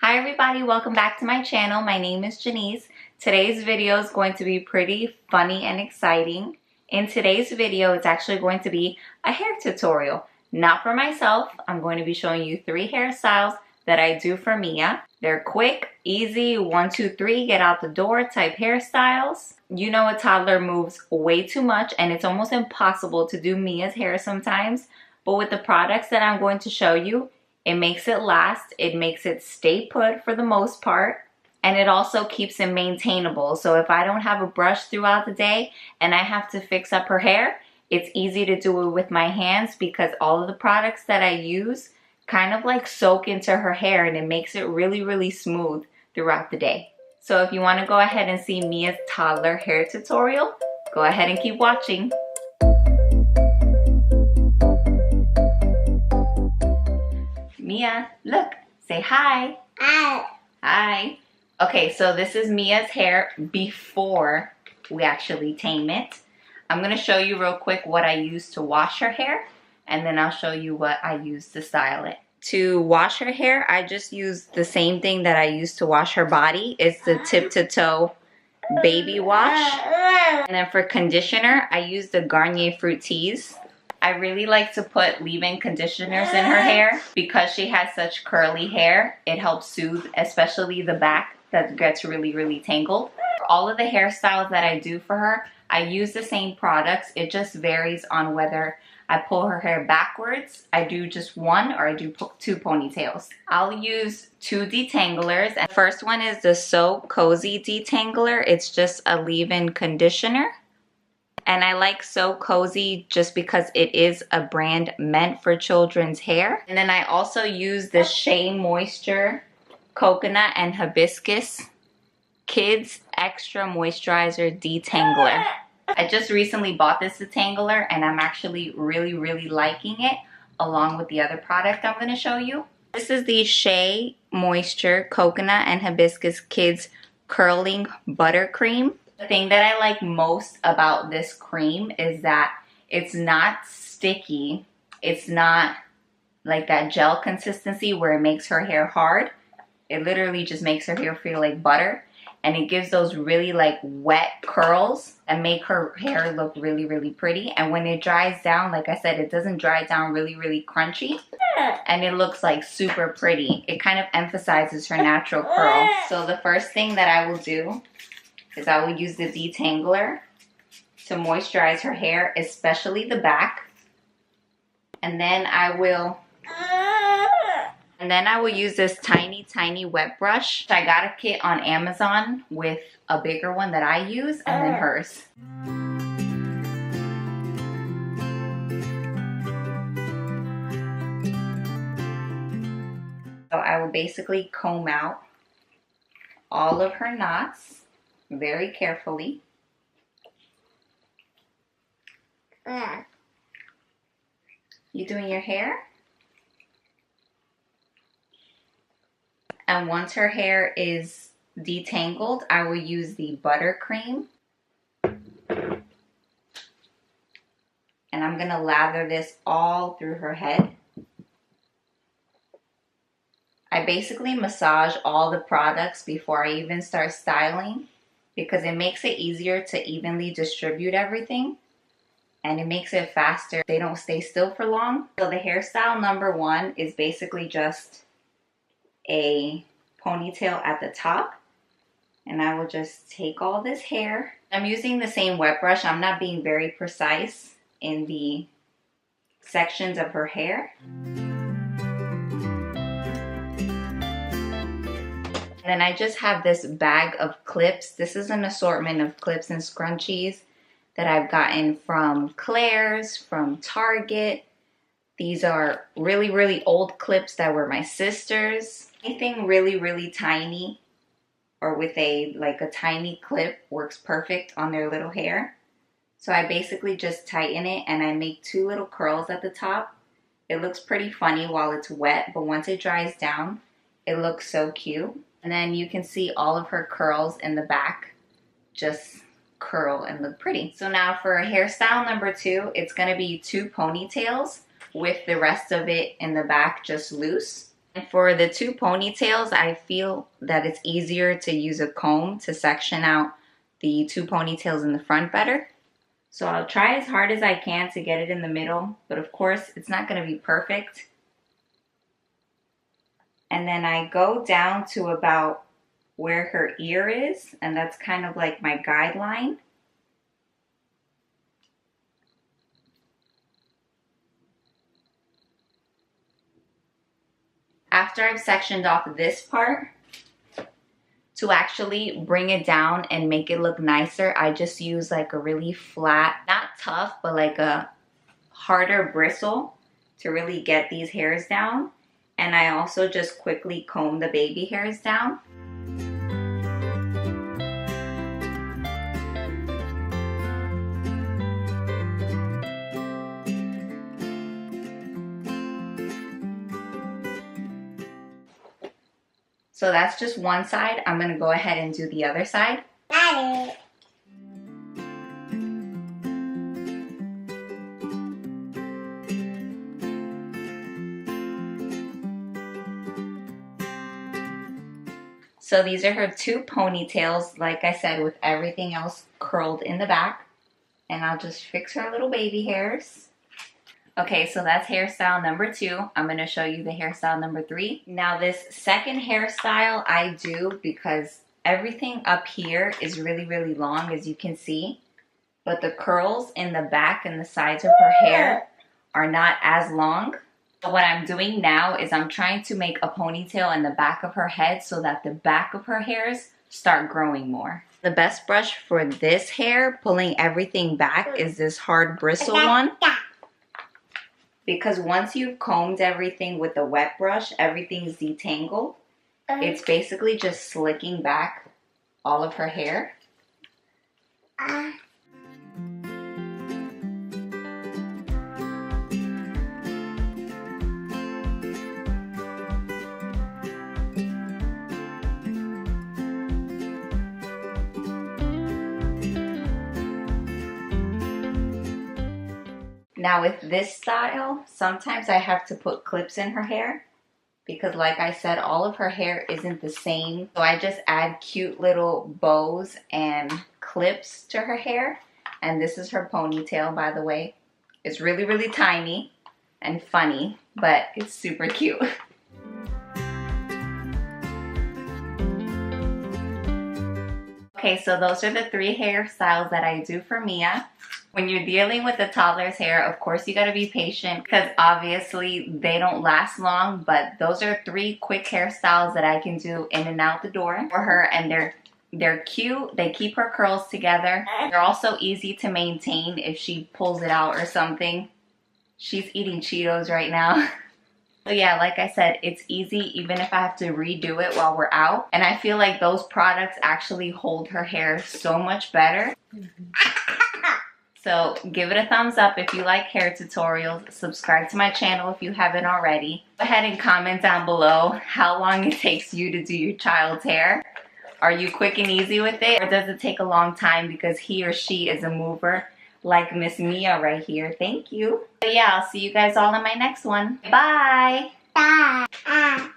Hi everybody, welcome back to my channel. My name is Jennese. Today's video is going to be pretty funny and exciting. In today's video, it's actually going to be a hair tutorial. Not for myself. I'm going to be showing you 3 hairstyles that I do for Mia. They're quick, easy, 1, 2, 3, get out the door type hairstyles. You know, a toddler moves way too much and it's almost impossible to do Mia's hair sometimes. But with the products that I'm going to show you, it makes it last, it makes it stay put for the most part, and it also keeps it maintainable. So if I don't have a brush throughout the day and I have to fix up her hair, it's easy to do it with my hands because all of the products that I use kind of like soak into her hair and it makes it really smooth throughout the day. So if you want to go ahead and see Mia's toddler hair tutorial, go ahead and keep watching. Mia, look, say hi. Hi. Hi. Okay, so this is Mia's hair before we actually tame it. I'm going to show you real quick what I use to wash her hair, and then I'll show you what I use to style it. To wash her hair, I just use the same thing that I use to wash her body. It's the tip to toe baby wash. And then for conditioner, I use the Garnier Fructis. I really like to put leave-in conditioners in her hair because she has such curly hair. It helps soothe, especially the back that gets really tangled. For all of the hairstyles that I do for her, I use the same products. It just varies on whether I pull her hair backwards, I do just 1, or I do 2 ponytails. I'll use 2 detanglers. And the first one is the So Cozy Detangler. It's just a leave-in conditioner. And I like So Cozy just because it is a brand meant for children's hair. And then I also use the Shea Moisture Coconut and Hibiscus Kids Extra Moisturizer Detangler. I just recently bought this detangler and I'm actually really liking it along with the other product I'm going to show you. This is the Shea Moisture Coconut and Hibiscus Kids Curling Buttercream. The thing that I like most about this cream is that it's not sticky. It's not like that gel consistency where it makes her hair hard. It literally just makes her hair feel like butter. And it gives those really like wet curls and make her hair look really pretty. And when it dries down, like I said, it doesn't dry down really crunchy. And it looks like super pretty. It kind of emphasizes her natural curl. So the first thing that I will do is I will use the detangler to moisturize her hair, especially the back. And then I will use this tiny wet brush. I got a kit on Amazon with a bigger one that I use and then hers. So I will basically comb out all of her knots very carefully. You doing your hair? And once her hair is detangled, I will use the buttercream. And I'm going to lather this all through her head. I basically massage all the products before I even start styling because it makes it easier to evenly distribute everything. And it makes it faster. They don't stay still for long. So the hairstyle number 1 is basically just a ponytail at the top. And I will just take all this hair. I'm using the same wet brush. I'm not being very precise in the sections of her hair. And then I just have this bag of clips. This is an assortment of clips and scrunchies that I've gotten from Claire's, from Target. These are really old clips that were my sister's. Anything really tiny or with a tiny clip works perfect on their little hair. So I basically just tighten it and I make 2 little curls at the top. It looks pretty funny while it's wet, but once it dries down, it looks so cute. And then you can see all of her curls in the back just curl and look pretty. So now for hairstyle number 2, it's going to be 2 ponytails with the rest of it in the back just loose. And for the two ponytails, I feel that it's easier to use a comb to section out the two ponytails in the front better. So I'll try as hard as I can to get it in the middle, but of course it's not going to be perfect. And then I go down to about where her ear is, and that's kind of like my guideline. After I've sectioned off this part, to actually bring it down and make it look nicer, I just use like a really flat, not tough, but like a harder bristle to really get these hairs down. And I also just quickly comb the baby hairs down. So that's just one side. I'm gonna go ahead and do the other side. Got it. So these are her two ponytails, like I said, with everything else curled in the back. And I'll just fix her little baby hairs. Okay, so that's hairstyle number 2. I'm going to show you the hairstyle number 3. Now this second hairstyle I do because everything up here is really, really long, as you can see. But the curls in the back and the sides of her hair are not as long. So what I'm doing now is I'm trying to make a ponytail in the back of her head so that the back of her hairs start growing more. The best brush for this hair, pulling everything back, is this hard bristle one. Because once you've combed everything with the wet brush, everything's detangled. It's basically just slicking back all of her hair. Now with this style, sometimes I have to put clips in her hair because like I said, all of her hair isn't the same. So I just add cute little bows and clips to her hair. And this is her ponytail, by the way. It's really, really tiny and funny, but it's super cute. Okay, so those are the 3 hairstyles that I do for Mia. When you're dealing with a toddler's hair, of course you gotta be patient because obviously they don't last long, but those are 3 quick hairstyles that I can do in and out the door for her, and they're cute. They keep her curls together. They're also easy to maintain if she pulls it out or something. She's eating Cheetos right now. So yeah, like I said, it's easy even if I have to redo it while we're out. And I feel like those products actually hold her hair so much better. So give it a thumbs up if you like hair tutorials. Subscribe to my channel if you haven't already. Go ahead and comment down below how long it takes you to do your child's hair. Are you quick and easy with it, or does it take a long time because he or she is a mover like Miss Mia right here? Thank you. So yeah, I'll see you guys all in my next one. Bye. Bye.